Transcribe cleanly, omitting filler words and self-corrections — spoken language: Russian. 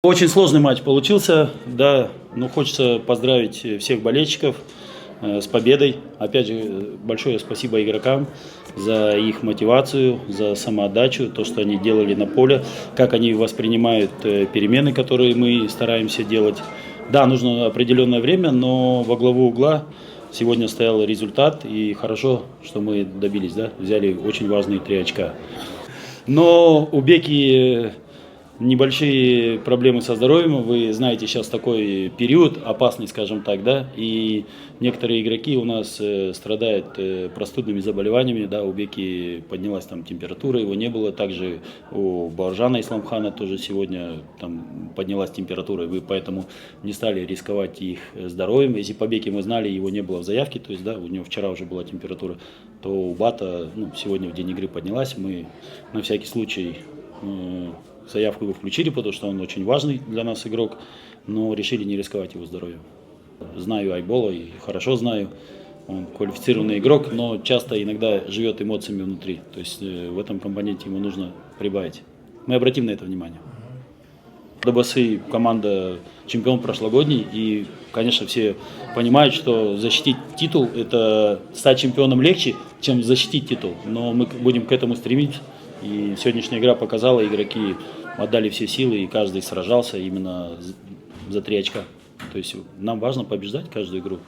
Очень сложный матч получился, да, но хочется поздравить всех болельщиков с победой. Опять же, большое спасибо игрокам за их мотивацию, за самоотдачу, то, что они делали на поле, как они воспринимают перемены, которые мы стараемся делать. Да, нужно определенное время, но во главу угла сегодня стоял результат, и хорошо, что мы добились, да, взяли очень важные 3 очка. Но у Беки небольшие проблемы со здоровьем. Вы знаете, сейчас такой период опасный, скажем так, да, и некоторые игроки у нас страдают простудными заболеваниями, да, у Беки поднялась там температура, его не было, также у Бауыржана Исламхана тоже сегодня там поднялась температура, и вы поэтому не стали рисковать их здоровьем. Если по Беке мы знали, его не было в заявке, то есть, да, у него вчера уже была температура, то у Бата, сегодня в день игры поднялась, мы на всякий случай заявку его включили, потому что он очень важный для нас игрок, но решили не рисковать его здоровьем. Знаю Айбола и хорошо знаю, он квалифицированный игрок, но часто иногда живет эмоциями внутри, то есть в этом компоненте ему нужно прибавить. Мы обратим на это внимание. Дабасы команда чемпион прошлогодний, и, конечно, все понимают, что защитить титул – это стать чемпионом легче, чем защитить титул, но мы будем к этому стремиться. И сегодняшняя игра показала, игроки отдали все силы, и каждый сражался именно за 3 очка. То есть нам важно побеждать каждую игру.